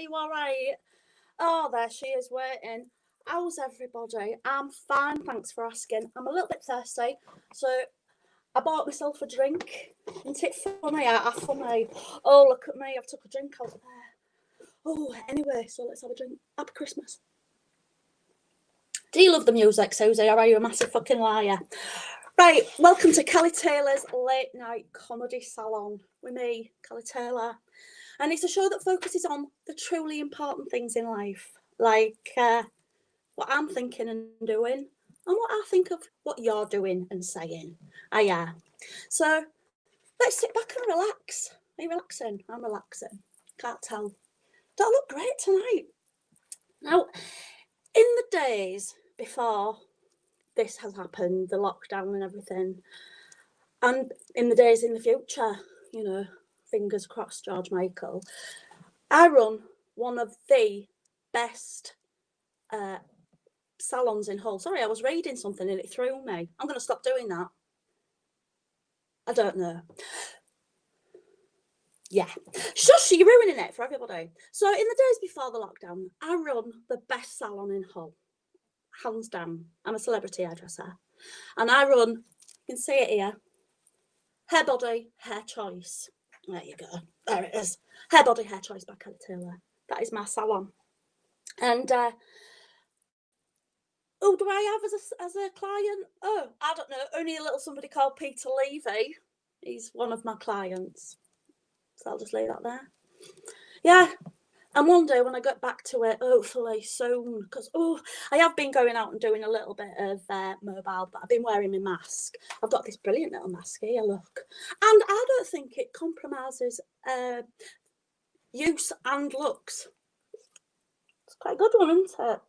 Are you all right? Oh, there she is waiting. How's everybody? I'm fine, thanks for asking. I'm a little bit thirsty, so I bought myself a drink. Isn't it funny? Funny. Oh, look at me, I've took a drink out of there. Oh, anyway, so let's have a drink. Happy Christmas. Do you love the music, Susie, or are you a massive fucking liar? Right, welcome to Kelly Taylor's Late Night Comedy Salon with me, Kelly Taylor. And it's a show that focuses on the truly important things in life, like what I'm thinking and doing, and what I think of what you're doing and saying. Yeah. So let's sit back and relax. Are you relaxing? I'm relaxing. Can't tell. Do I look great tonight? Now, in the days before this has happened, the lockdown and everything, and in the days in the future, you know, fingers crossed, George Michael, I run one of the best salons in Hull. Sorry, I was reading something and it threw me. I'm going to stop doing that. I don't know. Yeah. Shush, you're ruining it for everybody. So in the days before the lockdown, I run the best salon in Hull. Hands down. I'm a celebrity hairdresser. And I run, you can see it here, Hair Body Hair Choice. There you go. There it is. Hair Body Hair Choice by Kelly Taylor. That is my salon. And who do I have as a client? Oh, I don't know. Only a little somebody called Peter Levy. He's one of my clients. So I'll just leave that there. Yeah. And one day when I get back to it, hopefully soon, because, I have been going out and doing a little bit of mobile, but I've been wearing my mask. I've got this brilliant little mask here, look. And I don't think it compromises use and looks. It's quite a good one, isn't it?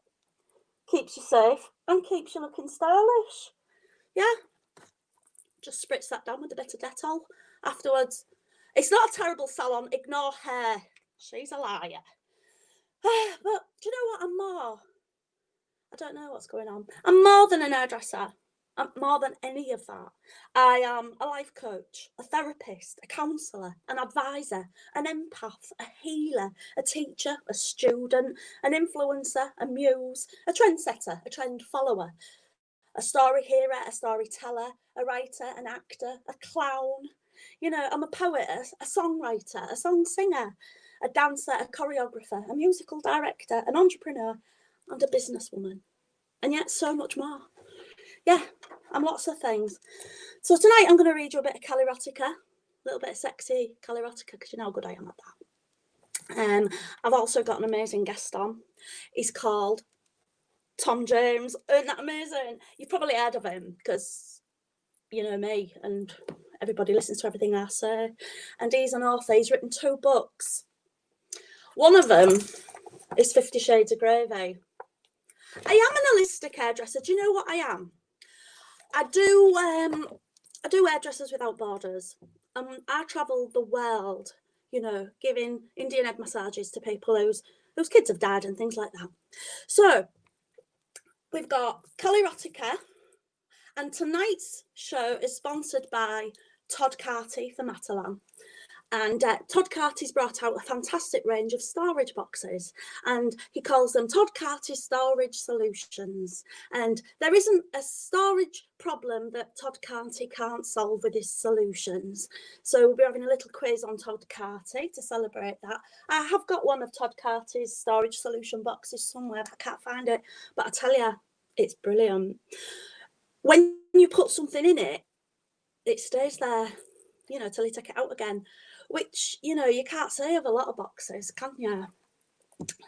Keeps you safe and keeps you looking stylish. Yeah. Just spritz that down with a bit of Dettol afterwards. It's not a terrible salon. Ignore her. She's a liar. But do you know what? I don't know what's going on. I'm more than an hairdresser. I'm more than any of that. I am a life coach, a therapist, a counsellor, an advisor, an empath, a healer, a teacher, a student, an influencer, a muse, a trendsetter, a trend follower, a story hearer, a storyteller, a writer, an actor, a clown. You know, I'm a poet, a songwriter, a song singer, a dancer, a choreographer, a musical director, an entrepreneur, and a businesswoman. And yet so much more. Yeah, I'm lots of things. So tonight I'm going to read you a bit of Kelly-rotica, a little bit of sexy Kelly-rotica, because you know how good I am at that. I've also got an amazing guest on. He's called Tom James. Isn't that amazing? You've probably heard of him because you know me and everybody listens to everything I say. And he's an author. He's written 2 books. One of them is 50 Shades of Gravy. I am an holistic hairdresser. Do you know what I am? I do Hairdressers Without Borders. I travel the world, you know, giving Indian head massages to people whose kids have died and things like that. So we've got Kelly-rotica, and tonight's show is sponsored by Todd Carty for Matalan. And Todd Carty's brought out a fantastic range of storage boxes, and he calls them Todd Carty Storage Solutions. And there isn't a storage problem that Todd Carty can't solve with his solutions. So we'll be having a little quiz on Todd Carty to celebrate that. I have got one of Todd Carty's storage solution boxes somewhere. I can't find it, but I tell you, it's brilliant. When you put something in it, it stays there, you know, till you take it out again. Which, you know, you can't say of a lot of boxes, can you?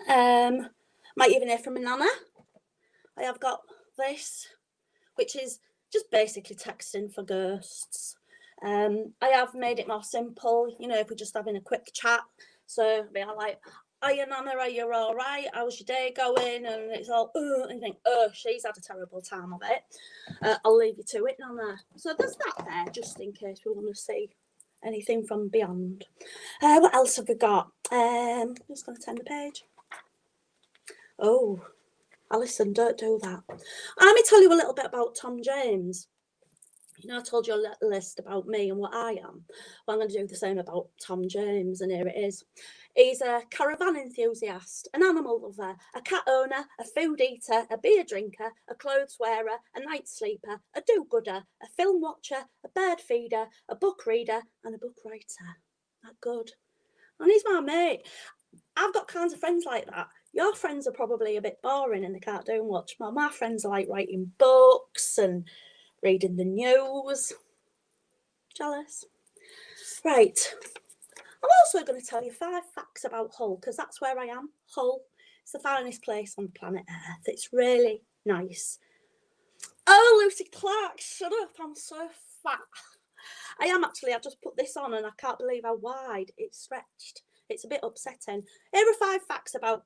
Might even hear from my nana. I have got this, which is just basically texting for ghosts. I have made it more simple, you know, if we're just having a quick chat. So we are like, "Are you nana? Are you all right? How's your day going?" And it's all, and you think, she's had a terrible time of it. I'll leave you to it, nana. So there's that there, just in case we want to see anything from beyond. What else have we got? I'm just going to turn the page. Oh, Alison, don't do that. Let me tell you a little bit about Tom James. You know, I told you a list about me and what I am. Well, I'm going to do the same about Tom James, and here it is. He's a caravan enthusiast, an animal lover, a cat owner, a food eater, a beer drinker, a clothes wearer, a night sleeper, a do-gooder, a film watcher, a bird feeder, a book reader, and a book writer. That good. And he's my mate. I've got kinds of friends like that. Your friends are probably a bit boring and they can't do much. Well, my friends are like writing books and reading the news. Jealous. Right. I'm also going to tell you 5 facts about Hull, because that's where I am. Hull. It's the finest place on planet Earth. It's really nice. Oh, Lucy Clark, shut up. I'm so fat. I am actually. I just put this on and I can't believe how wide it's stretched. It's a bit upsetting. Here are 5 facts about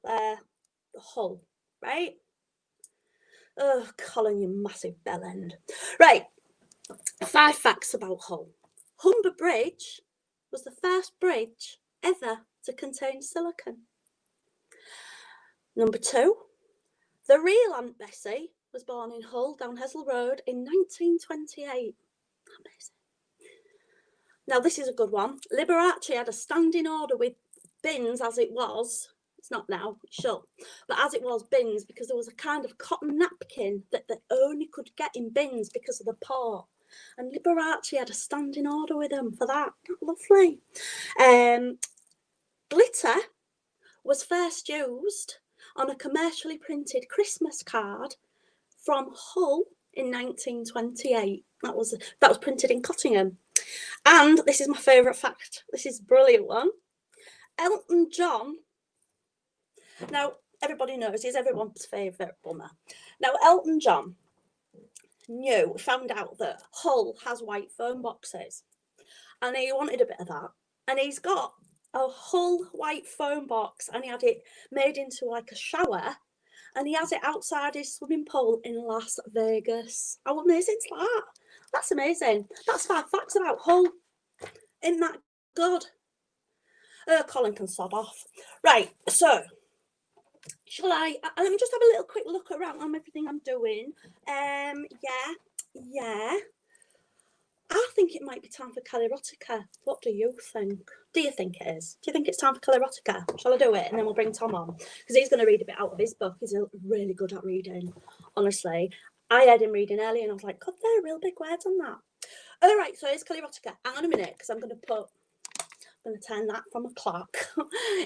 Hull, right? Oh, Colin, you massive bellend. Right. 5 facts about Hull. Humber Bridge was the first bridge ever to contain silicon. Number 2, the real Aunt Bessie was born in Hull down Hessel Road in 1928. Amazing. Now this is a good one. Liberace had a standing order with bins as it was. It's not now, it's shut. But as it was, bins, because there was a kind of cotton napkin that they only could get in bins because of the port. And Liberace had a standing order with them for that. Lovely. Glitter was first used on a commercially printed Christmas card from Hull in 1928. That was printed in Cottingham. And this is my favourite fact. This is a brilliant one. Elton John. Now, everybody knows he's everyone's favourite bummer. Now, Elton John found out that Hull has white phone boxes. And he wanted a bit of that. And he's got a Hull white phone box, and he had it made into like a shower, and he has it outside his swimming pool in Las Vegas. How amazing is that? That's amazing. That's 5 facts about Hull. Isn't that good? Colin can sod off. Right, so shall I? Let me just have a little quick look around on everything I'm doing. Yeah. I think it might be time for Calirotica. What do you think? Do you think it is? Do you think it's time for Calirotica? Shall I do it? And then we'll bring Tom on, because he's going to read a bit out of his book. He's really good at reading, honestly. I heard him reading earlier and I was like, God, there are real big words on that. All right, so it's Calirotica. Hang on a minute, because I'm going to turn that from a clock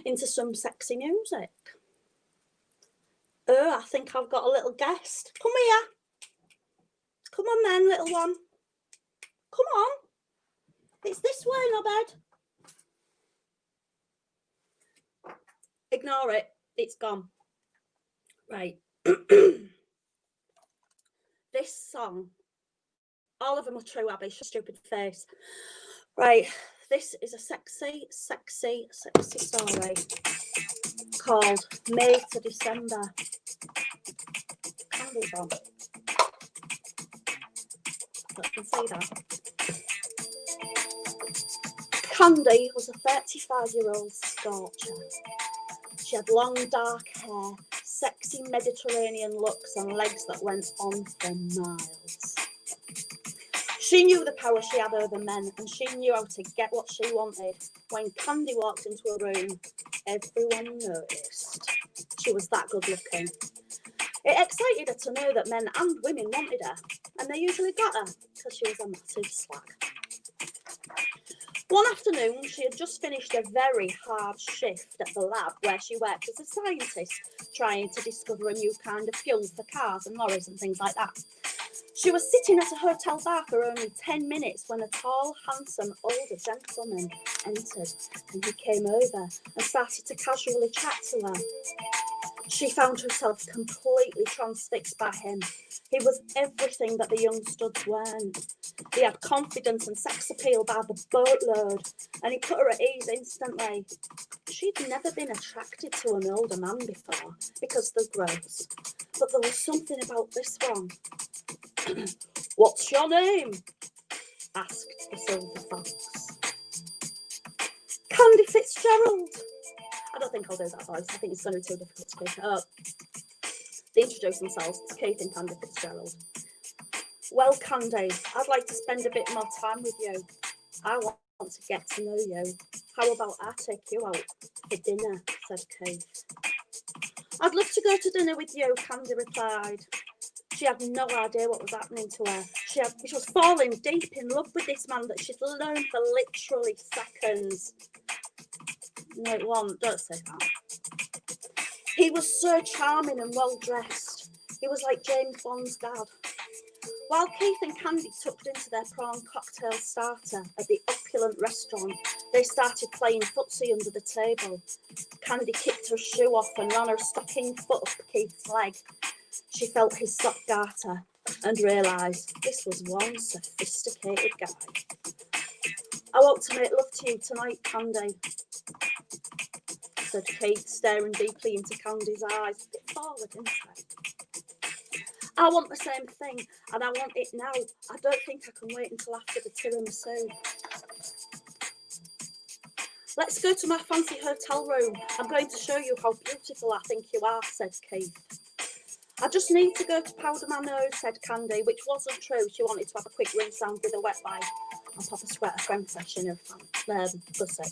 into some sexy music. Oh, I think I've got a little guest. Come here. Come on then, little one. Come on. It's this way, Nobed. Ignore it. It's gone. Right. This song, all of them are true, Abby. Stupid face. Right. This is a sexy story called May to December. Candles on. I can see that. Candy was a 35-year-old scorcher. She had long dark hair, sexy Mediterranean looks, and legs that went on for miles. She knew the power she had over men, and she knew how to get what she wanted. When Candy walked into a room, everyone noticed. She was that good looking. It excited her to know that men and women wanted her, and they usually got her because she was a massive slag. One afternoon, she had just finished a very hard shift at the lab where she worked as a scientist, trying to discover a new kind of fuel for cars and lorries and things like that. She was sitting at a hotel bar for only 10 minutes when a tall, handsome, older gentleman entered, and he came over and started to casually chat to her. She found herself completely transfixed by him. He was everything that the young studs weren't. He had confidence and sex appeal by the boatload, and he put her at ease instantly. She'd never been attracted to an older man before, because they're gross. But there was something about this one. What's your name? Asked the silver fox. Candy Fitzgerald. I don't think I'll do that voice. I think it's going to be too difficult to pick up. They introduce themselves. It's Kate and Candy Fitzgerald. Well, Candy, I'd like to spend a bit more time with you. I want to get to know you. How about I take you out for dinner, said Keith. I'd love to go to dinner with you, Candy replied. She had no idea what was happening to her. She was falling deep in love with this man that she'd known for literally seconds. No, it won't. Don't say that. He was so charming and well dressed. He was like James Bond's dad. While Keith and Candy tucked into their prawn cocktail starter at the opulent restaurant, they started playing footsie under the table. Candy kicked her shoe off and ran her stocking foot up Keith's leg. She felt his sock garter and realised this was one sophisticated guy. I want to make love to you tonight, Candy, said Keith, staring deeply into Candy's eyes. A bit forward, isn't it? I want the same thing, and I want it now. I don't think I can wait until after the tiramisu. Let's go to my fancy hotel room. I'm going to show you how beautiful I think you are, said Keith. I just need to go to powder my nose, said Candy, which wasn't true. She wanted to have a quick rinse down with a wet wipe and pop a sweater creme fresh in her pussy.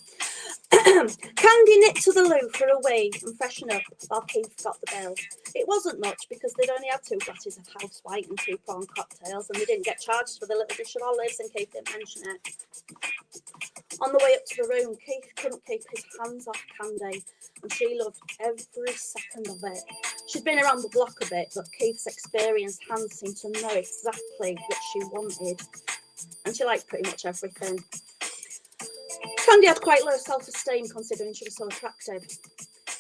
Candy nipped to the loo for a wee and freshen up while Keith got the bill. It wasn't much because they'd only had 2 glasses of house white and 2 prawn cocktails, and they didn't get charged for the little dish of olives, and Keith didn't mention it. On the way up to the room, Keith couldn't keep his hands off Candy, and she loved every second of it. She'd been around the block a bit, but Keith's experienced hands seemed to know exactly what she wanted, and she liked pretty much everything. Candy had quite low self-esteem considering she was so attractive.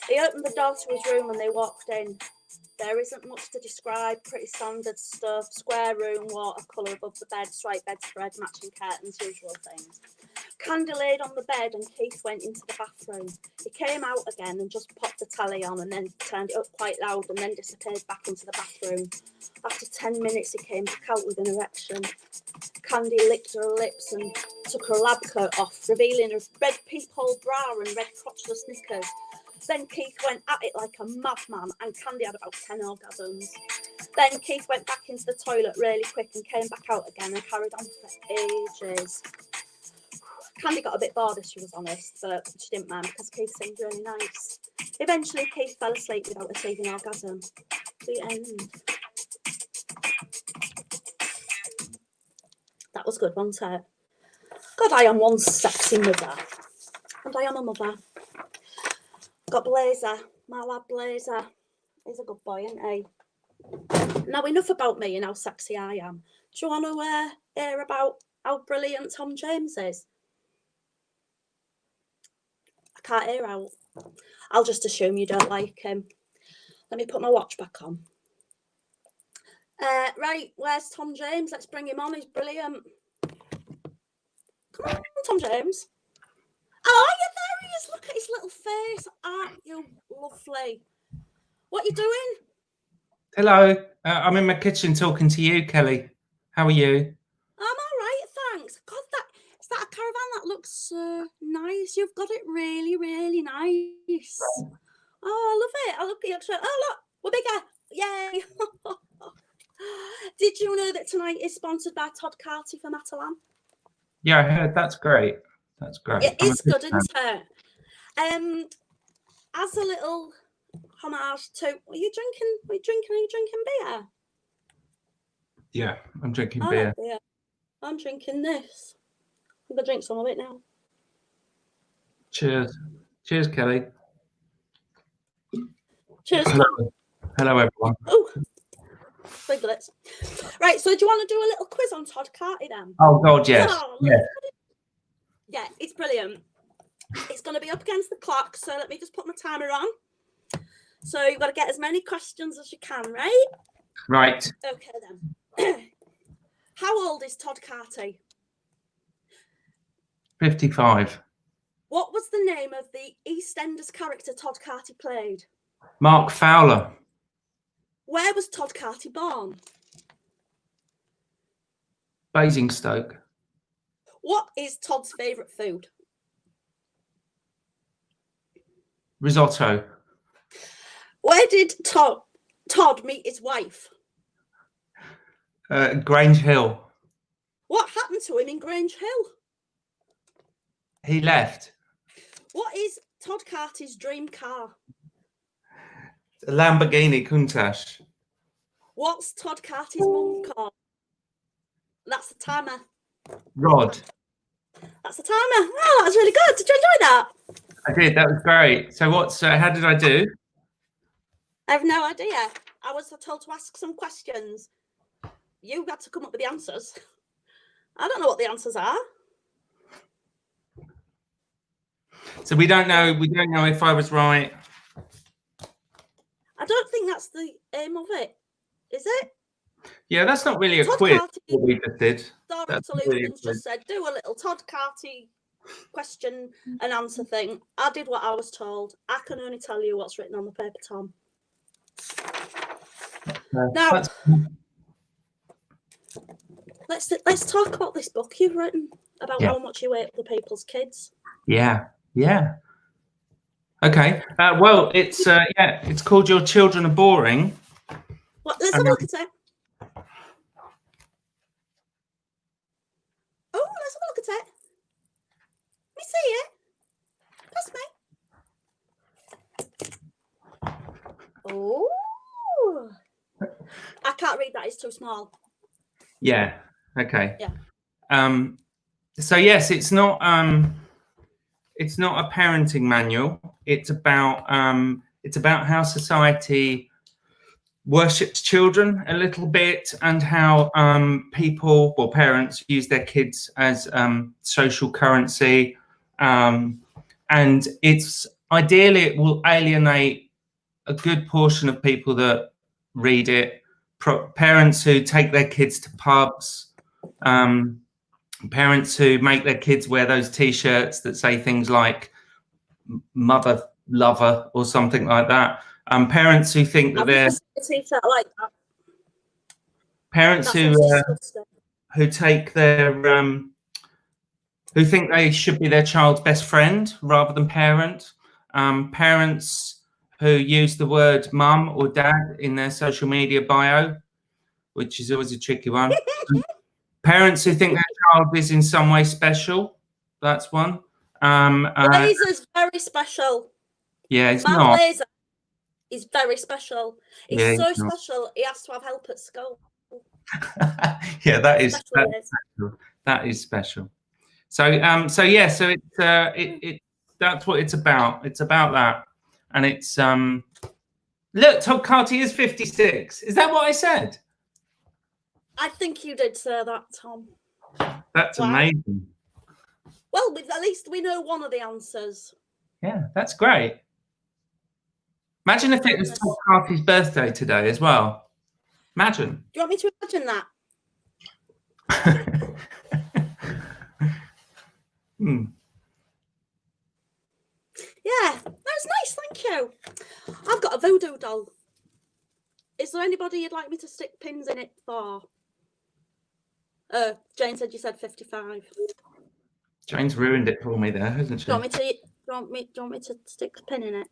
He opened the door to his room and they walked in. There isn't much to describe, pretty standard stuff, square room, watercolour above the bed, striped bedspread, matching curtains, usual things. Candy laid on the bed and Keith went into the bathroom. He came out again and just popped the telly on and then turned it up quite loud and then disappeared back into the bathroom. After 10 minutes, he came back out with an erection. Candy licked her lips and took her lab coat off, revealing her red peephole bra and red crotchless knickers. Then Keith went at it like a madman and Candy had about 10 orgasms. Then Keith went back into the toilet really quick and came back out again and carried on for ages. Candy got a bit bored, if she was honest, but she didn't mind because Keith seemed really nice. Eventually, Keith fell asleep without achieving orgasm. The end. That was good, wasn't it? God, I am one sexy mother. And I am a mother. Got Blazer, my lad Blazer. He's a good boy, isn't he? Now, enough about me and how sexy I am. Do you want to hear about how brilliant Tom James is? I can't hear out. I'll just assume you don't like him. Let me put my watch back on. Right, where's Tom James? Let's bring him on. He's brilliant. Come on, Tom James. Oh, yeah, there he is. Look at his little face. Aren't you lovely? What are you doing? Hello. I'm in my kitchen talking to you, Kelly. How are you? I'm all right, thanks. God, is that a caravan? That looks so nice. You've got it really, really nice. Right. Oh, I love it. I love the extra. Oh, look, we're bigger. Yay. Did you know that tonight is sponsored by Todd Carty for Matalan? Yeah, I heard. That's great. That's great. It is good, isn't it? As a little homage to, are you drinking beer? Yeah, I'm drinking beer. Yeah, I'm drinking this. I'm gonna drink some of it now. Cheers. Cheers, Kelly. Cheers. Hello, everyone. Oh, Swiglets. Right, so do you want to do a little quiz on Todd Carty then? Oh, God, yes. Yeah, it's brilliant. It's going to be up against the clock, so let me just put my timer on. So you've got to get as many questions as you can, right? Right. Okay, then. How old is Todd Carty? 55. What was the name of the EastEnders character Todd Carty played? Mark Fowler. Where was Todd Carty born? Basingstoke. What is Todd's favourite food? Risotto. Where did Todd meet his wife? Grange Hill. What happened to him in Grange Hill? He left. What is Todd Carty's dream car? A Lamborghini Countach. What's Todd Carty's mum called? That's the timer. Rod. That's the timer. Oh, that's really good. Did you enjoy that? I did. That was great. So what's? How did I do? I have no idea. I was told to ask some questions. You had to come up with the answers. I don't know what the answers are. So we don't know. We don't know if I was right. I don't think that's the aim of it. Is it? Yeah, that's not really a Todd quiz. Carty, What we just did. Dora That's not really a Solutions quiz. just said, do a little Todd Carty question and answer thing. I did what I was told. I can only tell you what's written on the paper, Tom. Now, let's talk about this book you've written about how much you hate other people's kids. Yeah. Okay. Well, it's called Your Children Are Boring. Well, let's have a look at it. Oh, let's have a look at it. Let me see it. Pass me. Oh. I can't read that. It's too small. Yeah. Okay. Yeah. So yes, it's not a parenting manual. It's about how society worships children a little bit, and how parents use their kids as social currency, and it's ideally it will alienate a good portion of people that read it. Parents who take their kids to pubs, parents who make their kids wear those T-shirts that say things like "mother lover" or something like that. Parents who think that they're a T-shirt like that. Parents who take their who think they should be their child's best friend rather than parent. Parents who use the word mum or dad in their social media bio, which is always a tricky one. Parents who think their child is in some way special. That's one. Blazer's very special. Yeah, it's My not. Blazer is very special. He's so special. He has to have help at school. Yeah, that is special. That is special. So it's that's what it's about. It's about that, and it's look, Todd Carty is 56. Is that what I said? I think you did say that, Tom. That's amazing. Well, at least we know one of the answers. Yeah, that's great. Imagine if it was Todd Carty's birthday today as well. Imagine. Do you want me to imagine that? Yeah, that's nice, thank you. I've got a voodoo doll. Is there anybody you'd like me to stick pins in it for? Jane said you said 55. Jane's ruined it for me there, hasn't she? Do you want me to stick a pin in it?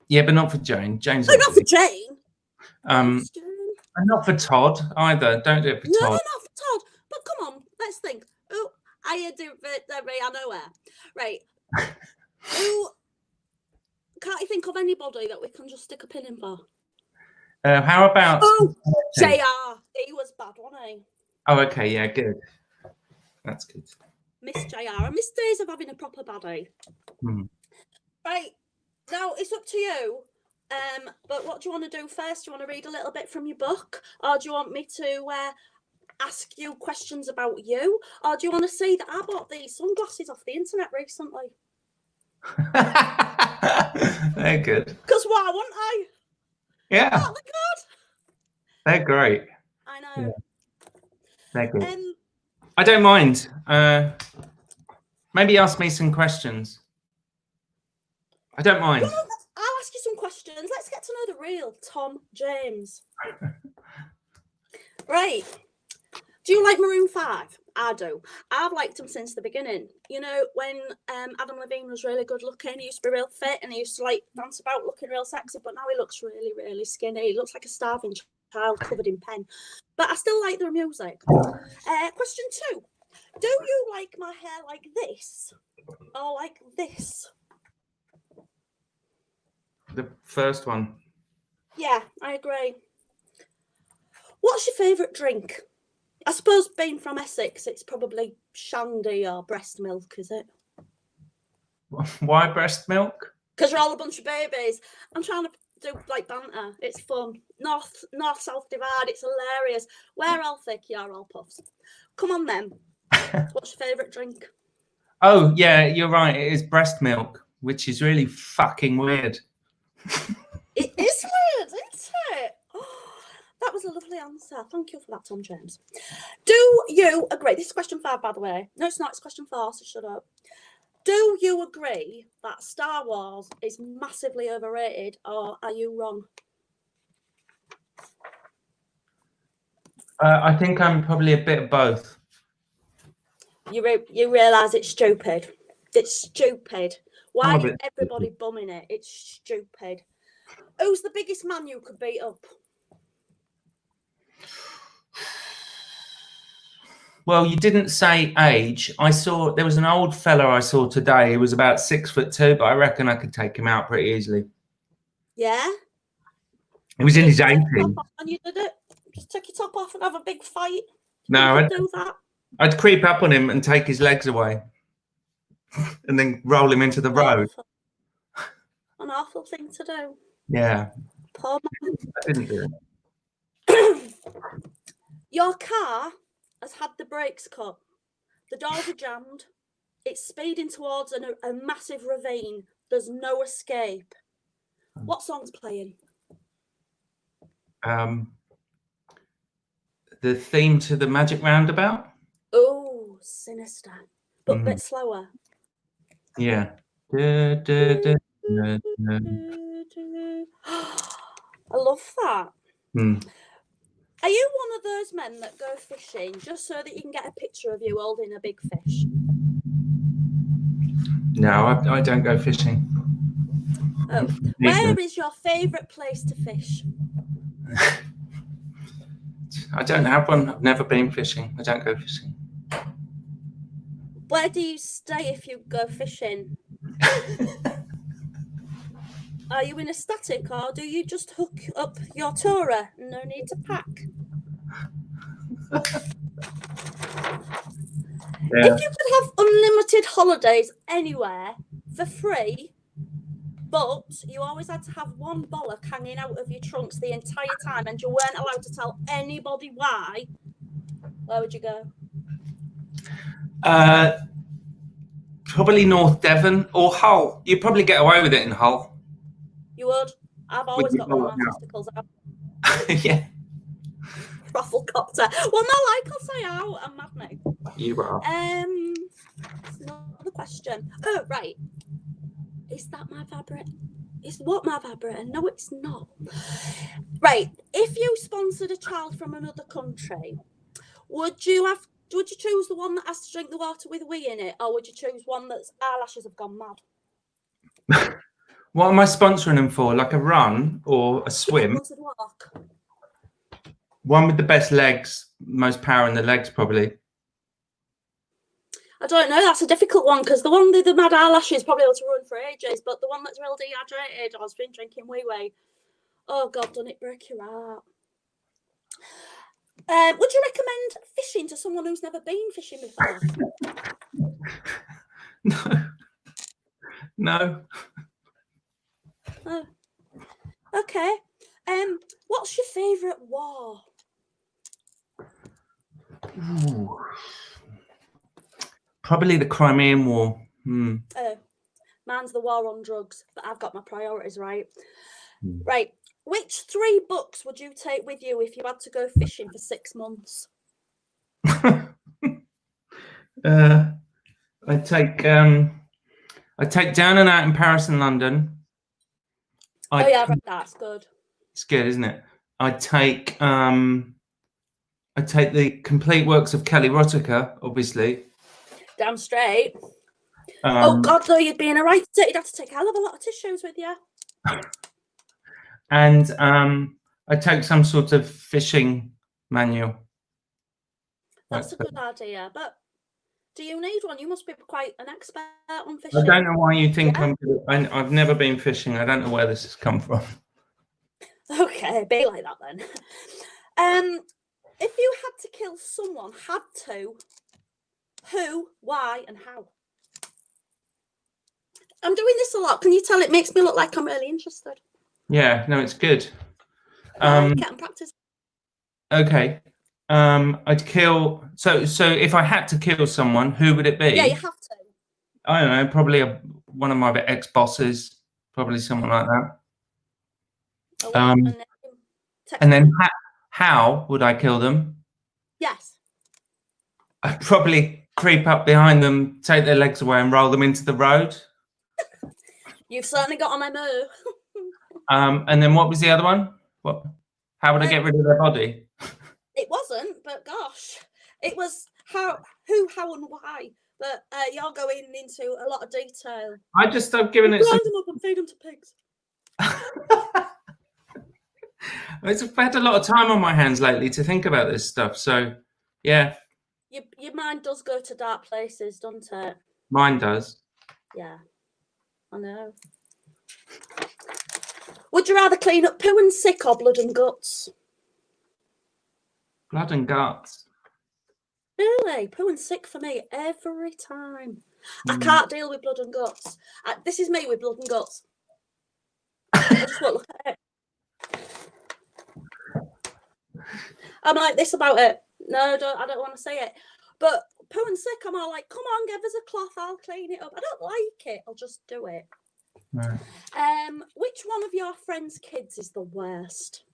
Yeah, but not for Jane. Jane's not for Jane. And not for Todd either. Don't do it for Todd. No, not for Todd. But come on, let's think. Oh, I do it I know where. Right. Who can't you think of anybody that we can just stick a pin in for? How about JR? He was bad, wasn't he? Oh, okay, yeah, good. That's good. Miss JR. I miss days of having a proper baddie. Right. Now it's up to you. But what do you want to do first? Do you want to read a little bit from your book? Or do you want me to ask you questions about you? Or do you want to see that I bought these sunglasses off the internet recently? They're good. Because why wouldn't I? Yeah. Oh, they're good. They're great. I know. Yeah. They're good. I don't mind. Maybe ask me some questions. I don't mind. Well, I'll ask you some questions. Let's get to know the real Tom James. Right. Do you like Maroon 5? I do. I've liked him since the beginning. You know, when Adam Levine was really good looking, he used to be real fit and he used to like dance about looking real sexy, but now he looks really, really skinny. He looks like a starving child covered in pen. But I still like their music. Question 2. Do you like my hair like this or like this? The first one. Yeah, I agree. What's your favourite drink? I suppose being from Essex, it's probably shandy or breast milk, is it? Why breast milk? Because you're all a bunch of babies. I'm trying to do like banter. It's fun. North-south divide. It's hilarious. We're all thick, you're all puffs. Come on then. What's your favourite drink? Oh, yeah, you're right. It is breast milk, which is really fucking weird. It is weird, isn't it? Oh, that was a lovely answer. Thank you for that, Tom James. Do you agree? This is question 5, by the way. No, it's not. It's question 4, so shut up. Do you agree that Star Wars is massively overrated, or are you wrong? I think I'm probably a bit of both. You realise it's stupid. It's stupid. Why I'm a is bit everybody bumming it? It's stupid. Who's the biggest man you could beat up? Well, you didn't say age. There was an old fella I saw today. He was about 6'2", but I reckon I could take him out pretty easily. Yeah? He was in his Take 80s. your top off and you did it? Just take your top off and have a big fight? No, You could do that. I'd creep up on him and take his legs away and then roll him into the road. An awful thing to do. Yeah. Poor man. I didn't do it. Your car has had the brakes cut. The doors are jammed. It's speeding towards a massive ravine. There's no escape. What song's playing? The theme to the Magic Roundabout. Oh, sinister. But a bit slower. Yeah. I love that. Are you one of those men that go fishing just so that you can get a picture of you holding a big fish? No, I don't go fishing. Oh, where is your favourite place to fish? I don't have one. I've never been fishing. I don't go fishing. Where do you stay if you go fishing? Are you in a static or do you just hook up your tourer? No need to pack. Yeah. If you could have unlimited holidays anywhere for free, but you always had to have one bollock hanging out of your trunks the entire time and you weren't allowed to tell anybody why, where would you go? Probably North Devon or Hull. You'd probably get away with it in Hull. You would? I've always got one of my testicles out. Yeah. Rafflecopter. Well, no, like I'll say out. I'm mad now. You are. Another question. Oh, right. Is that my vibrator? Is what my vibrator? No, it's not. Right. If you sponsored a child from another country, would you choose the one that has to drink the water with wee in it, or would you choose one that's eyelashes have gone mad? What am I sponsoring them for? Like a run or a swim? Yeah, walk. One with the best legs, most power in the legs, probably. I don't know. That's a difficult one because the one with the mad eyelashes probably able to run for ages, but the one that's real dehydrated or has been drinking wee. Oh God, don't it break your heart? Would you recommend fishing to someone who's never been fishing before? No. Oh. Okay. What's your favourite war? Ooh. Probably the Crimean War. Mine's the war on drugs, but I've got my priorities right. Right. Which 3 books would you take with you if you had to go fishing for 6 months? I'd take Down and Out in Paris and London. Oh yeah, I've read that. It's good. It's good, isn't it? I'd take the complete works of Kelli, obviously. Damn straight. Oh God, though, you'd be in a writer. You'd have to take a hell of a lot of tissues with you. And I'd take some sort of fishing manual. That's a good idea. But do you need one? You must be quite an expert on fishing. I don't know why you think I'm good. I've never been fishing. I don't know where this has come from. Okay, be like that then. If you had to kill someone, had to, who, why, and how? I'm doing this a lot. Can you tell it makes me look like I'm really interested? Yeah, no, it's good. Get and practice. Okay. I'd kill. So if I had to kill someone, who would it be? Yeah, you have to. I don't know. Probably one of my ex-bosses. Probably someone like that. And then how would I kill them? Yes. I'd probably creep up behind them, take their legs away, and roll them into the road. You've certainly got on my move. And then what was the other one? What? How would I get rid of their body? It wasn't, but gosh, it was how, who, how, and why. But you're going into a lot of detail. I've given it. Grind them up and feed them to pigs. I've had a lot of time on my hands lately to think about this stuff. So, yeah. Your mind does go to dark places, doesn't it? Mine does. Yeah, I know. Would you rather clean up poo and sick or blood and guts? Blood and guts. Really? Poo and sick for me every time. I can't deal with blood and guts. This is me with blood and guts. I just won't look at it. I'm like this about it. No, I don't want to say it. But poo and sick, I'm all like, come on, give us a cloth, I'll clean it up. I don't like it, I'll just do it. Right. Which one of your friends' kids is the worst?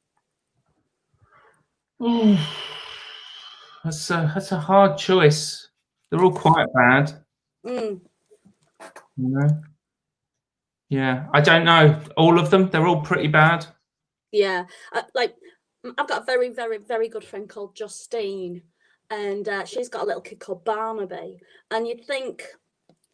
That's a hard choice. They're all quite bad. You know? Yeah, I don't know. All of them, they're all pretty bad. Yeah, I've got a very, very, very good friend called Justine, and she's got a little kid called Barnaby. And you'd think,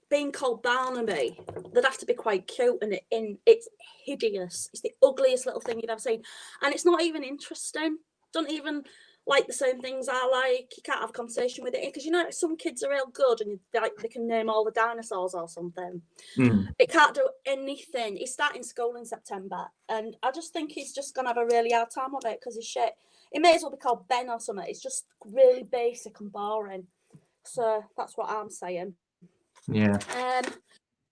being called Barnaby, they'd have to be quite cute, and it's hideous. It's the ugliest little thing you've ever seen, and it's not even interesting. Don't even like the same things I like. You can't have a conversation with it because some kids are real good and they can name all the dinosaurs or something. It can't do anything. He's starting school in September, and I just think he's just gonna have a really hard time of it because he's shit. It may as well be called Ben or something. It's just really basic and boring. So that's what I'm saying. Yeah.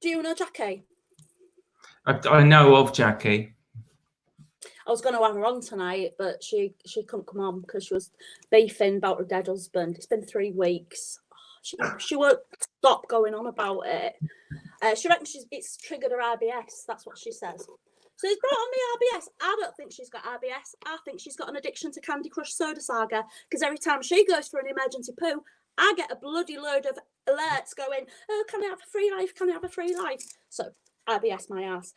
Do you know Jackie? I know of Jackie. I was going to have her on tonight, but she couldn't come on because she was beefing about her dead husband. It's been 3 weeks. She won't stop going on about it. She reckons it's triggered her IBS. That's what she says. So he's brought on the IBS. I don't think she's got IBS. I think she's got an addiction to Candy Crush Soda Saga because every time she goes for an emergency poo, I get a bloody load of alerts going, oh, can I have a free life? Can I have a free life? So IBS my ass.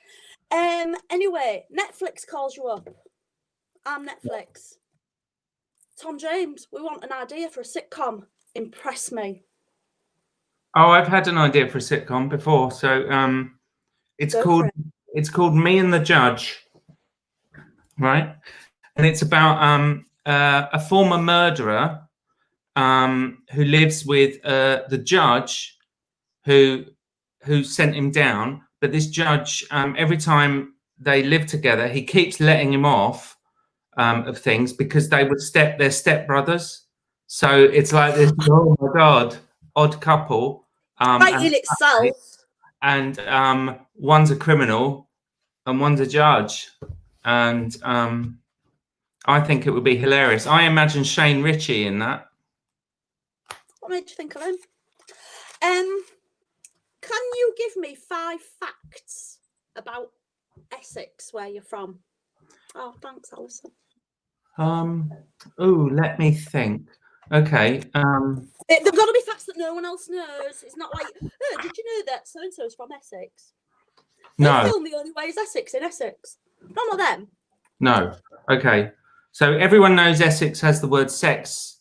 Anyway, Netflix calls you up. I'm Netflix. Tom James, we want an idea for a sitcom. Impress me. Oh, I've had an idea for a sitcom before. So it's called Me and the Judge, right? And it's about a former murderer who lives with the judge who sent him down. But this judge, every time they live together, he keeps letting him off of things because they're stepbrothers. So it's like this, oh my God, odd couple. Right in itself. And one's a criminal and one's a judge. And I think it would be hilarious. I imagine Shane Ritchie in that. What made you think of him? Can you give me 5 facts about Essex, where you're from? Oh, thanks, Alison. Let me think. Okay. There've got to be facts that no one else knows. It's not like, oh, did you know that so-and-so is from Essex? No. They film The Only Way is Essex in Essex. None of them. No. Okay. So everyone knows Essex has the word sex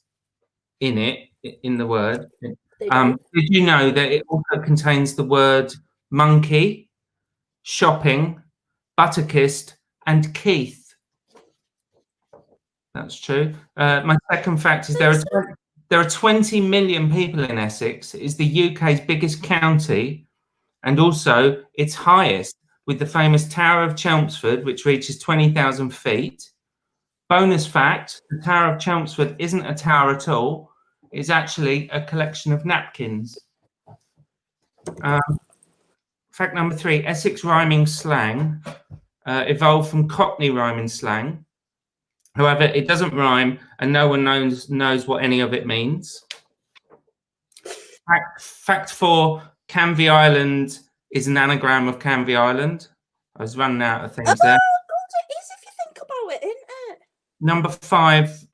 in it, in the word. Did you know that it also contains the word monkey, shopping, butterkissed, and Keith? That's true. My second fact is there are 20 million people in Essex. It is the UK's biggest county and also its highest, with the famous Tower of Chelmsford, which reaches 20,000 feet. Bonus fact, the Tower of Chelmsford isn't a tower at all. It's actually a collection of napkins. Fact number 3, Essex rhyming slang evolved from Cockney rhyming slang. However, it doesn't rhyme and no one knows what any of it means. Fact 4, Canvey Island is an anagram of Canvey Island. I was running out of things there. It is if you think about it, isn't it? Number 5,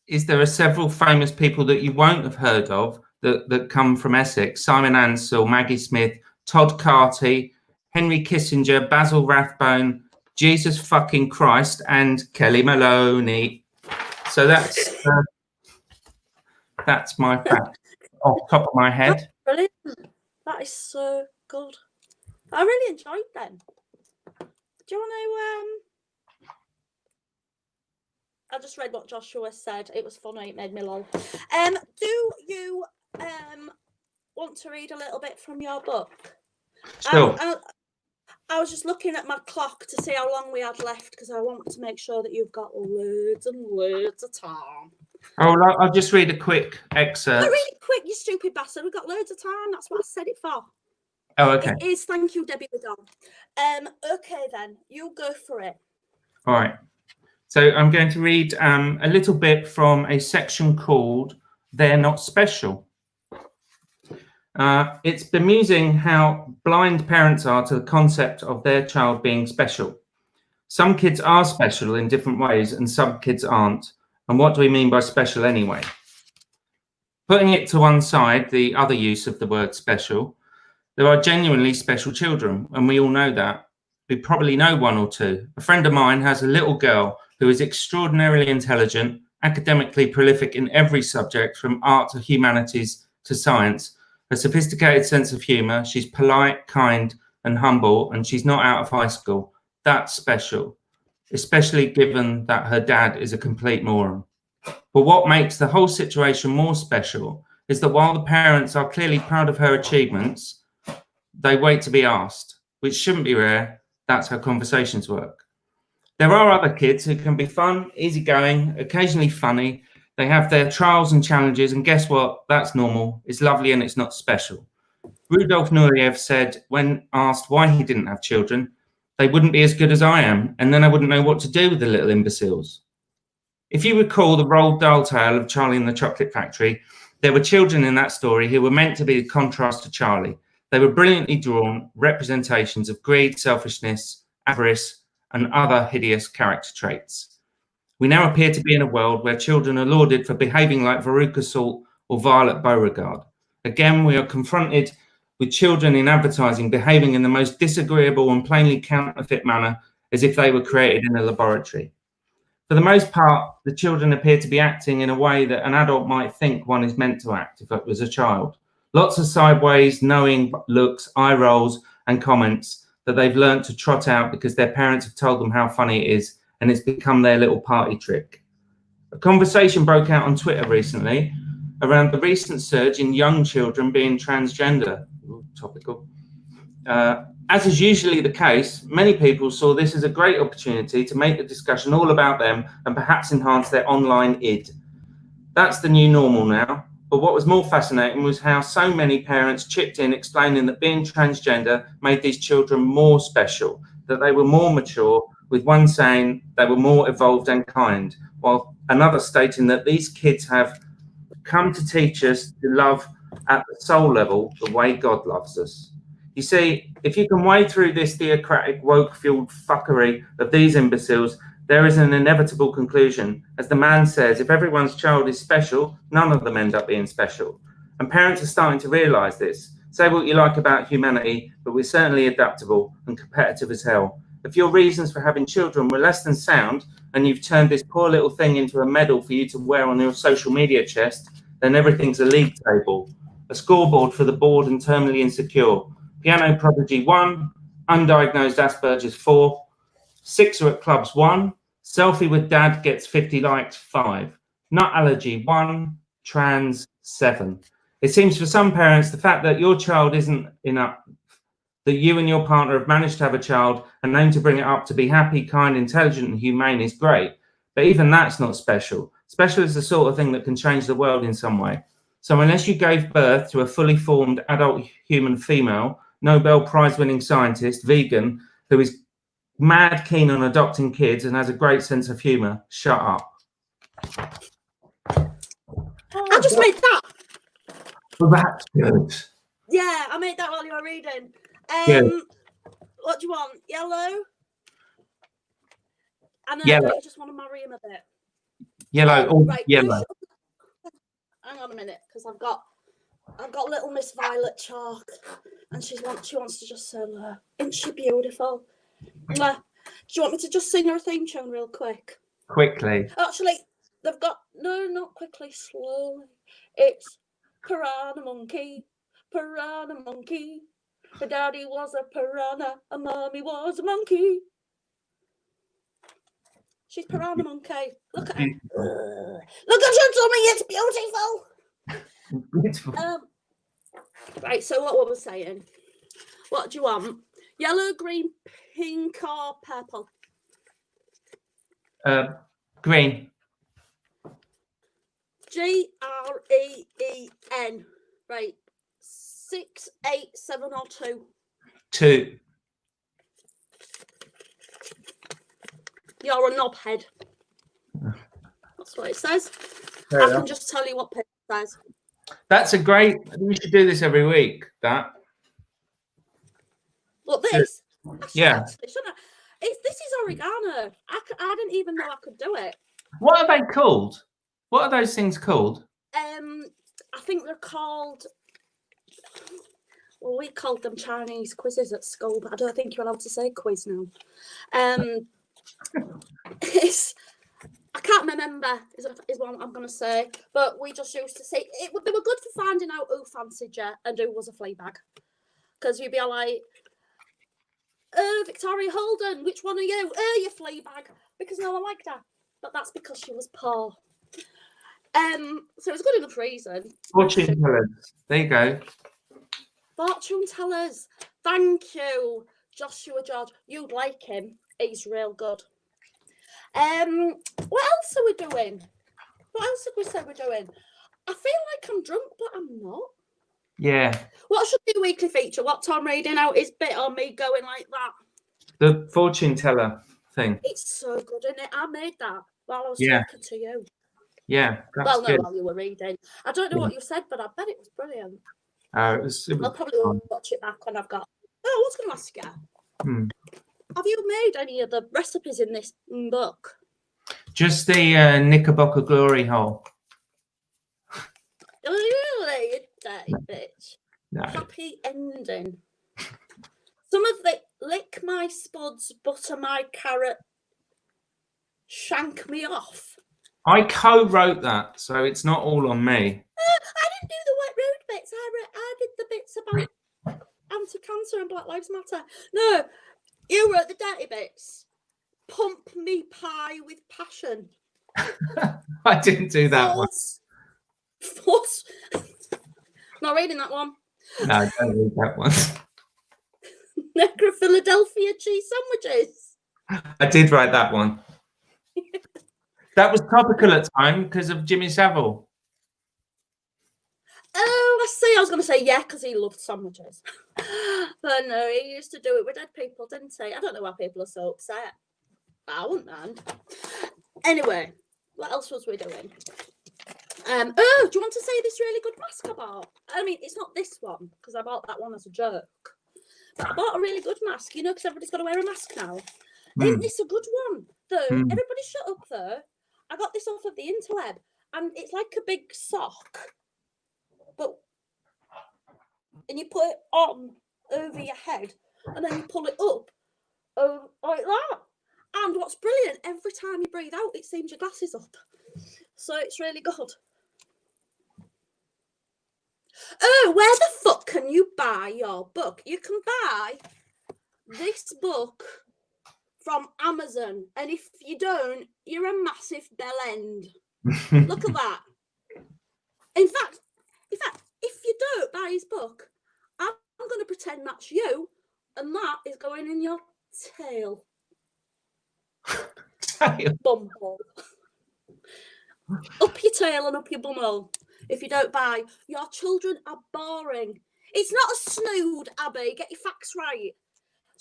is there are several famous people that you won't have heard of that come from Essex. Simon Ansell, Maggie Smith, Todd Carty, Henry Kissinger, Basil Rathbone, Jesus fucking Christ, and Kelly Maloney. So that's my fact off the top of my head. That's brilliant. That is so good. I really enjoyed them. Do you want to? I just read what Joshua said. It was funny. It made me lol. Do you want to read a little bit from your book? Sure. I was just looking at my clock to see how long we had left because I want to make sure that you've got loads and loads of time. Oh, I'll just read a quick excerpt. No, really quick, you stupid bastard. We've got loads of time. That's what I said it for. Oh, okay. It is. Thank you, Debbie Badon. Okay, then. You go for it. All right. So I'm going to read a little bit from a section called They're Not Special. It's bemusing how blind parents are to the concept of their child being special. Some kids are special in different ways and some kids aren't. And what do we mean by special anyway? Putting it to one side, the other use of the word special, there are genuinely special children, and we all know that. We probably know one or two. A friend of mine has a little girl who is extraordinarily intelligent, academically prolific in every subject, from art to humanities to science, a sophisticated sense of humour, she's polite, kind and humble, and she's not out of high school. That's special, especially given that her dad is a complete moron. But what makes the whole situation more special is that while the parents are clearly proud of her achievements, they wait to be asked, which shouldn't be rare. That's how conversations work. There are other kids who can be fun, easygoing, occasionally funny. They have their trials and challenges, and guess what? That's normal. It's lovely and it's not special. Rudolf Nureyev said, when asked why he didn't have children, they wouldn't be as good as I am, and then I wouldn't know what to do with the little imbeciles. If you recall the Roald Dahl tale of Charlie and the Chocolate Factory, there were children in that story who were meant to be the contrast to Charlie. They were brilliantly drawn representations of greed, selfishness, avarice, and other hideous character traits. We now appear to be in a world where children are lauded for behaving like Veruca Salt or Violet Beauregard. Again, we are confronted with children in advertising behaving in the most disagreeable and plainly counterfeit manner, as if they were created in a laboratory. For the most part, the children appear to be acting in a way that an adult might think one is meant to act if it was a child. Lots of sideways, knowing looks, eye rolls, and comments that they've learned to trot out because their parents have told them how funny it is, and it's become their little party trick. A conversation broke out on Twitter recently around the recent surge in young children being transgender. Ooh, topical. As is usually the case, many people saw this as a great opportunity to make the discussion all about them and perhaps enhance their online id. That's the new normal now. But what was more fascinating was how so many parents chipped in explaining that being transgender made these children more special, that they were more mature, with one saying they were more evolved and kind, while another stating that these kids have come to teach us to love at the soul level the way God loves us. You see, if you can wade through this theocratic, woke-fueled fuckery of these imbeciles, there is an inevitable conclusion. As the man says, if everyone's child is special, none of them end up being special. And parents are starting to realise this. Say what you like about humanity, but we're certainly adaptable and competitive as hell. If your reasons for having children were less than sound, and you've turned this poor little thing into a medal for you to wear on your social media chest, then everything's a league table, a scoreboard for the bored and terminally insecure. Piano prodigy 1, undiagnosed Asperger's 4, Sixer at clubs 1, Selfie with dad gets 50 likes, 5. Nut allergy, 1. Trans, 7. It seems for some parents, the fact that your child isn't enough, that you and your partner have managed to have a child and aim to bring it up to be happy, kind, intelligent, and humane is great. But even that's not special. Special is the sort of thing that can change the world in some way. So unless you gave birth to a fully formed adult human female, Nobel Prize-winning scientist, vegan, who is mad keen on adopting kids and has a great sense of humour, shut up. I just made that. Well, that's good. Yeah, I made that while you were reading. Good. What do you want? Yellow? I know, Yellow. don't you just want to marry him a bit? Yellow. Oh, right. yellow. Hang on a minute, because I've got little Miss Violet Chalk, and she wants to just say, isn't she beautiful? Do you want me to just sing her a theme tune real quick? Quickly. Actually, they've got not quickly, slowly. It's piranha monkey. Her daddy was a piranha, and mommy was a monkey. She's piranha monkey. Look at her. Look at your tummy, it's beautiful. Beautiful. Right, so what were we saying? What do you want? Yellow, green, pink, or purple? Green. GREEN. Right. 6, 8, 7, or 2? 2. You're a knobhead. That's what it says. Fair I enough. can just tell you what it says. That's a great. We should do this every week. That. Look, this. Yeah. Actually, shouldn't I? This is oregano. I didn't even know I could do it. What are they called? What are those things called? I think they're called. Well, we called them Chinese quizzes at school, but I don't think you're allowed to say quiz now. I can't remember is what I'm going to say, but we just used to say they were good for finding out who fancied you and who was a flea bag, because you'd be like, Victoria Holden, which one are you? You flea bag, because no one liked her, but that's because she was poor. So it's good enough reason. Fortune tellers. There you go. Fortune tellers. Thank you, Joshua George. You'd like him. He's real good. What else are we doing? What else have we said we're doing? I feel like I'm drunk, but I'm not. Yeah. What should be the weekly feature? What Tom reading out his bit or me going like that? The fortune teller thing. It's so good, isn't it? I made that while I was Yeah. talking to you. Yeah. That's Well, no, good. while you were reading. I don't know what you said, but I bet it was brilliant. It was I'll probably watch it back when I've got. Oh, I was going to ask you. Have you made any of the recipes in this book? Just the Knickerbocker glory hole. Really, you dirty bitch. No. Happy ending. Some of the lick my spuds, butter my carrot, shank me off. I co-wrote that, so it's not all on me. I didn't do the wet road bits. I did the bits about anti-cancer and Black Lives Matter. No, you wrote the dirty bits. Pump me pie with passion. I didn't do that one. Force. Not reading that one. No, don't read that one. Necro Philadelphia cheese sandwiches. I did write that one. That was topical at the time because of Jimmy Savile. Oh, I see. I was going to say yeah, because he loved sandwiches. But no, he used to do it with dead people, didn't he? I don't know why people are so upset. But I wouldn't mind. Anyway, what else was we doing? Do you want to say this really good mask I bought? I mean, it's not this one, because I bought that one as a joke. But I bought a really good mask, you know, because everybody's got to wear a mask now. Isn't this a good one? Though, everybody shut up though. I got this off of the interweb, and it's like a big sock. And you put it on over your head, and then you pull it up like that. And what's brilliant, every time you breathe out, it seems your glasses up. So it's really good. Oh, where the fuck can you buy your book? You can buy this book from Amazon. And if you don't, you're a massive bell end. Look at that. In fact, if you don't buy his book, I'm going to pretend that's you, and that is going in your tail. Bumhole. Up your tail and up your bumhole. If you don't buy, your children are boring. It's not a snood, Abby. Get your facts right.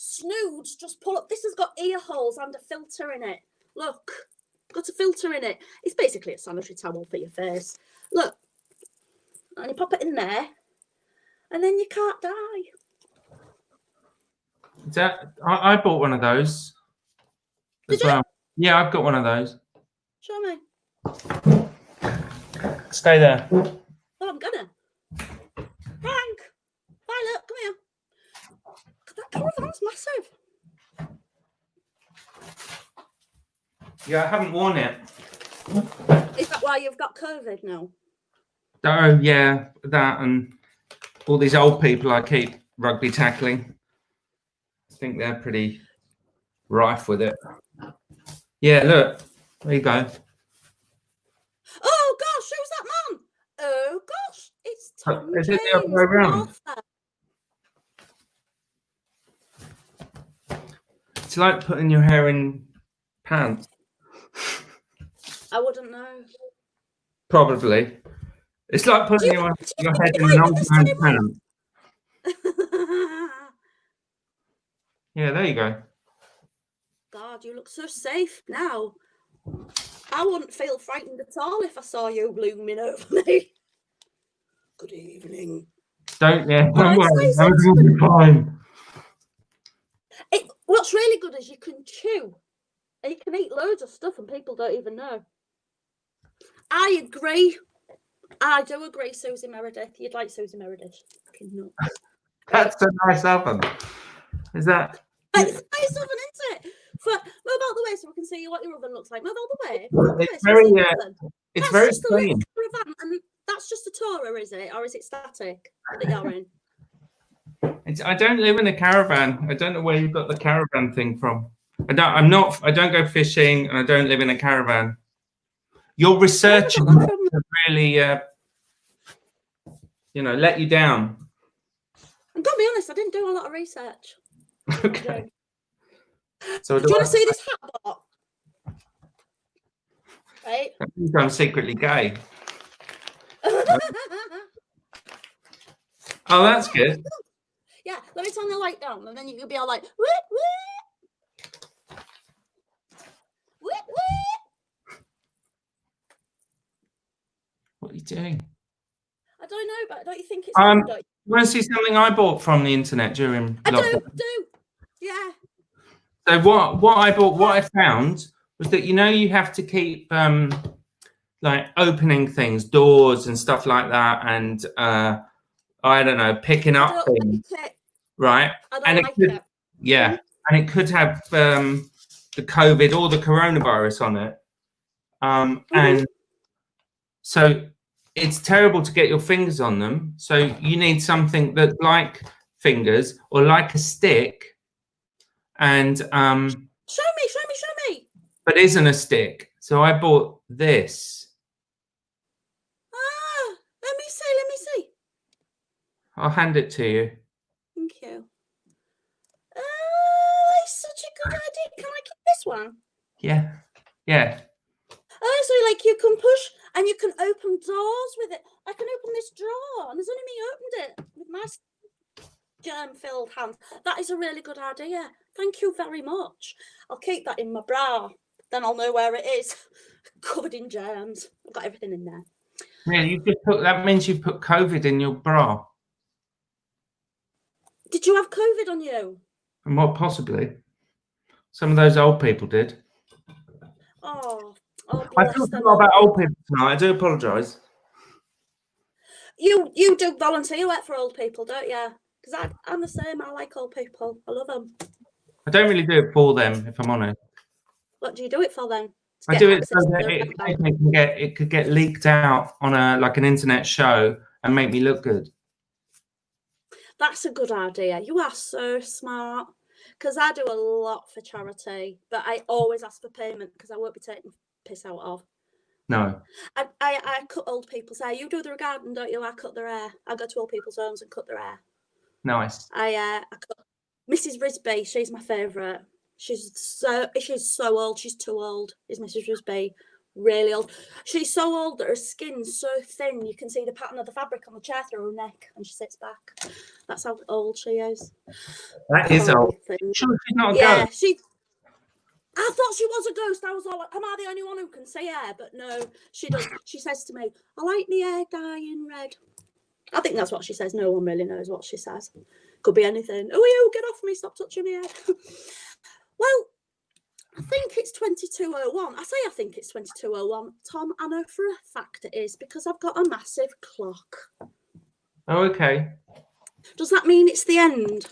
Snoods just pull up. This has got ear holes and a filter in it. Look, got a filter in it. It's basically a sanitary towel for your face. Look, and you pop it in there, and then you can't die. Is that I bought one of those as well. Yeah, I've got one of those. Show me. Stay there. Oh, I'm gonna. Frank, Violet, come here. That caravan's massive. Yeah, I haven't worn it. Is that why you've got COVID now? Oh yeah, that and all these old people I keep rugby tackling. I think they're pretty rife with it. Yeah, look, there you go. Oh gosh, who's that man? Oh gosh, it's Tom Is James. it the other way around? It's like putting your hair in pants. I wouldn't know. Probably. It's like putting your head in an old man's pants. Yeah, there you go. God, you look so safe now. I wouldn't feel frightened at all if I saw you looming over me. Good evening. Don't worry. Everything will be fine. What's really good is you can chew. And you can eat loads of stuff and people don't even know. I agree. I do agree, Susie Meredith. You'd like Susie Meredith. Fucking nuts. That's a nice oven. Is that? It's a nice oven, isn't it? Move out the way so we can see what your oven looks like. Move out the way. It's very, it's very just clean. Caravan, and that's just a tourer, is it? Or is it static that you're in? I don't live in a caravan. I don't know where you got the caravan thing from. I don't go fishing, and I don't live in a caravan. Your research really, let you down. I'm gonna be honest. I didn't do a lot of research. Okay. So do you want to see this hat bought? Right. I think I'm secretly gay. Oh, that's good. Yeah, let me turn the light down, and then you'll be all like, "Whoop, whoop." What are you doing? I don't know, but don't you think it's you want to see something I bought from the internet during lockdown? I do. Yeah. So what I found was that you have to keep like opening things, doors and stuff like that, and I don't know, picking up things, right? And it could have the COVID or the coronavirus on it, and so it's terrible to get your fingers on them. So you need something that's like fingers or like a stick, and show me. But isn't a stick. So I bought this. Ah, let me see. I'll hand it to you. Thank you. Oh, it's such a good idea. Can I keep this one? Yeah. Oh, so like you can push and you can open doors with it. I can open this drawer, and there's only me opened it with my germ-filled hands. That is a really good idea. Thank you very much. I'll keep that in my bra. Then I'll know where it is. Covered in germs. I've got everything in there. Yeah, that means you've put COVID in your bra. Did you have COVID on you? And what possibly? Some of those old people did. Oh, I talked a lot about old people tonight. I do apologise. You do volunteer work for old people, don't you? Because I'm the same. I like old people. I love them. I don't really do it for them, if I'm honest. What do you do it for then? I do it so that it could get leaked out on an internet show and make me look good. That's a good idea. You are so smart. because I do a lot for charity, but I always ask for payment because I won't be taking piss out of. No. I cut old people's hair. You do the garden, don't you? I cut their hair. I go to old people's homes and cut their hair. Nice. I cut Mrs. Risby. She's my favourite. She's so old. She's too old. Is Mrs. Risby really old? She's so old that her skin's so thin you can see the pattern of the fabric on the chair through her neck, and she sits back. That's how old she is. That is old. Sure, she's not a ghost. I thought she was a ghost. I was all like, am I the only one who can see hair? But no, she does. She says to me, I like my hair dyeing red. I think that's what she says. No one really knows what she says. Could be anything. Oh, you get off me. Stop touching me hair. Well, I think it's 22:01. I think it's 22:01. Tom, I know for a fact it is because I've got a massive clock. Oh, okay. Does that mean it's the end?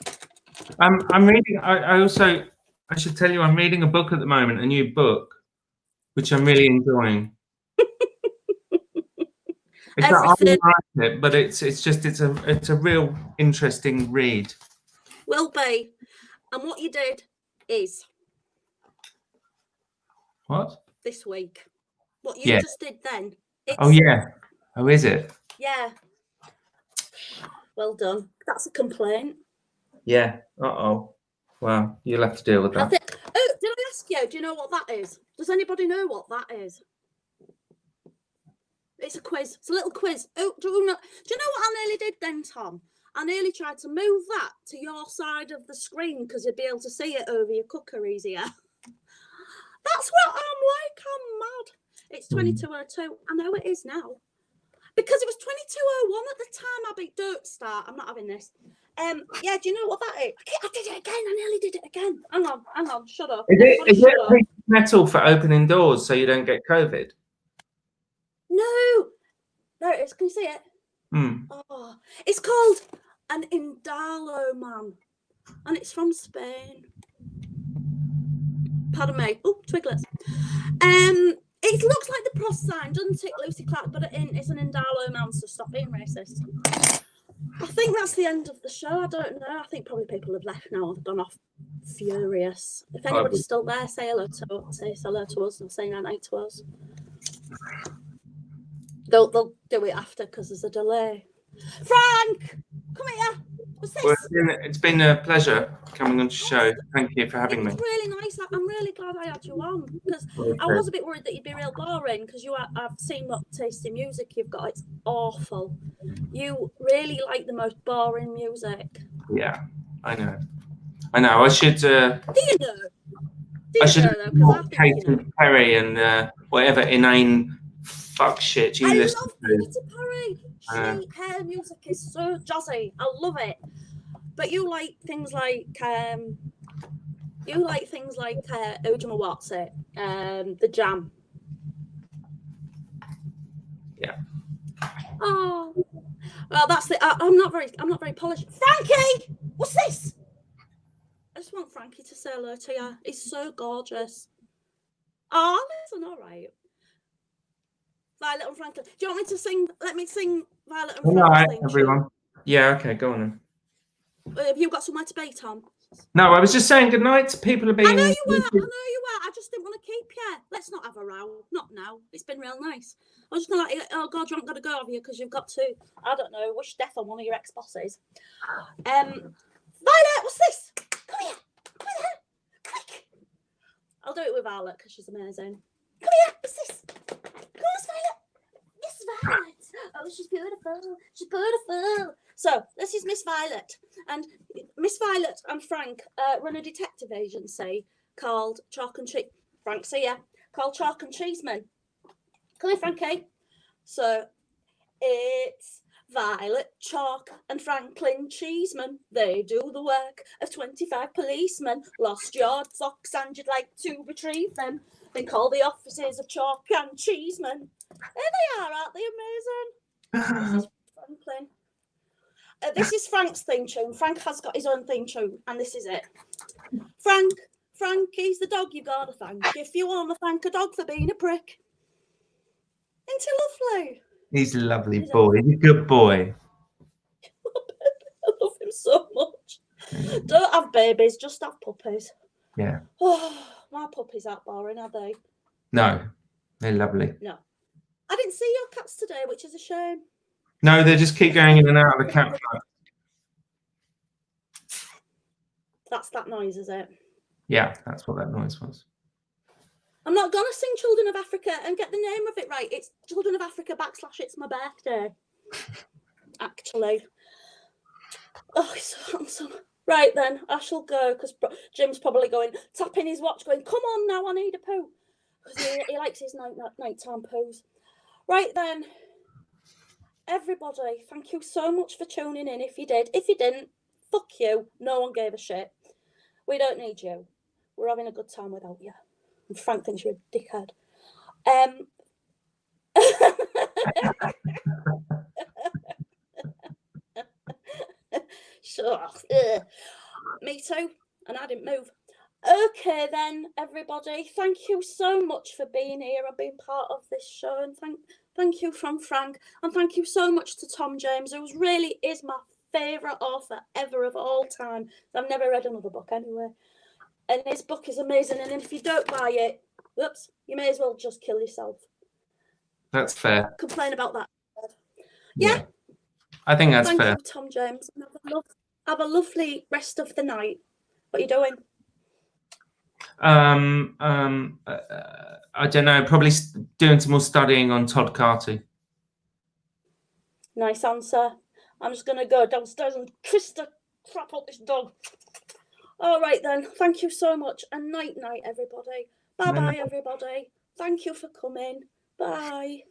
I'm reading. I should tell you, I'm reading a book at the moment, a new book, which I'm really enjoying. It's not, I don't like it, but it's a real interesting read. Will be. And what you did is what this week. What you just did then. Oh yeah. Oh, is it? Yeah. Well done. That's a complaint. Yeah. Uh-oh. Well, you'll have to deal with that. Did I ask you? Do you know what that is? Does anybody know what that is? It's a quiz. It's a little quiz. Oh, do you know what I nearly did then, Tom? I nearly tried to move that to your side of the screen because you'd be able to see it over your cooker easier. That's what I'm like. I'm mad. It's 22:02. I know it is now. Because it was 22:01 at the time. Don't start. I'm not having this. Yeah, do you know what that is? I did it again. I nearly did it again. Hang on. Shut up. Is it a piece of metal for opening doors so you don't get COVID? No. There it is. Can you see it? Oh, it's called an Indalo man. And it's from Spain. Pardon me. Oh, twiglets. It looks like the cross sign, doesn't it, Lucy Clark? But it's an Indalo man, so stop being racist. I think that's the end of the show. I don't know. I think probably people have left now. They've gone off furious. If anybody's still there, say hello to us and say night to us. They'll do it after because there's a delay. Frank, come here. What's this? Well, it's been a pleasure coming on the show. Thank you for having me. It's really nice. I'm really glad I had you on because I was a bit worried that you'd be real boring because I've seen what tasty music you've got. It's awful. You really like the most boring music. Yeah, I know. I should. Do you know? I should know Katy Perry and whatever inane fuck shit you listen to. I love Katy Perry. Her music is so jazzy. I love it. But you like things like what's it? The Jam. Yeah. Oh, well, that's the. I'm not very polished. Frankie, what's this? I just want Frankie to say hello to you. He's so gorgeous. Oh, listen, all right. Violet and Franklin. Do you want me to sing? Let me sing Violet and Franklin. All right, everyone. Yeah, okay, go on then. Have you got somewhere to be, Tom? No, I was just saying good night to people have been. I know you were. I just didn't want to keep you. Let's not have a row. Not now. It's been real nice. I was just gonna like, oh God, you haven't got to go, have you? Because you've got to, I don't know, wish death on one of your ex-bosses. Violet, what's this? Come here. Quick. I'll do it with Violet because she's amazing. Come here. What's this? Come on, Miss Violet. Miss Violet. Oh, she's beautiful. She's beautiful. So this is Miss Violet, and Miss Violet and Frank run a detective agency called Chalk and Cheese. Frank's here, called Chalk and Cheeseman. Come here, Frankie. So it's Violet, Chalk, and Franklin Cheeseman. They do the work of 25 policemen. Lost your fox, and you'd like to retrieve them. Then call the offices of Chalk and Cheeseman. There they are, aren't they amazing? This is Franklin. This is Frank's theme tune. Frank has got his own theme tune, and this is it. Frankie's the dog you gotta thank if you want to thank a dog for being a prick. Isn't he lovely? He's a lovely boy. He's a good boy. I love him so much. Don't have babies, just have puppies. Yeah. Oh, my puppies aren't boring, are they? No, they're lovely. No. I didn't see your cats today, which is a shame. No, they just keep going in and out of the campsite. That's that noise, is it? Yeah, that's what that noise was. I'm not going to sing Children of Africa and get the name of it right. It's Children of Africa / It's My Birthday. Actually. Oh, he's so handsome. Right then, I shall go because Jim's probably tapping his watch, going, come on now, I need a poo. Because he likes his nighttime poos. Right then, everybody, thank you so much for tuning in if you did. If you didn't, fuck you. No one gave a shit. We don't need you. We're having a good time without you. And Frank thinks you're a dickhead. Sure. Me too. And I didn't move. Okay then, everybody. Thank you so much for being here and being part of this show. And thank you from Frank. And thank you so much to Tom James, who really is my favourite author ever of all time. I've never read another book anyway. And his book is amazing. And if you don't buy it, whoops, you may as well just kill yourself. That's fair. Complain about that. Yeah. I think that's fair. Thank you, Tom James. Have a lovely rest of the night. What are you doing? I don't know. Probably doing some more studying on Todd Carty. Nice answer. I'm just going to go downstairs and kiss the crap out this dog. All right then. Thank you so much. And night, everybody. Bye-bye, everybody. Thank you for coming. Bye.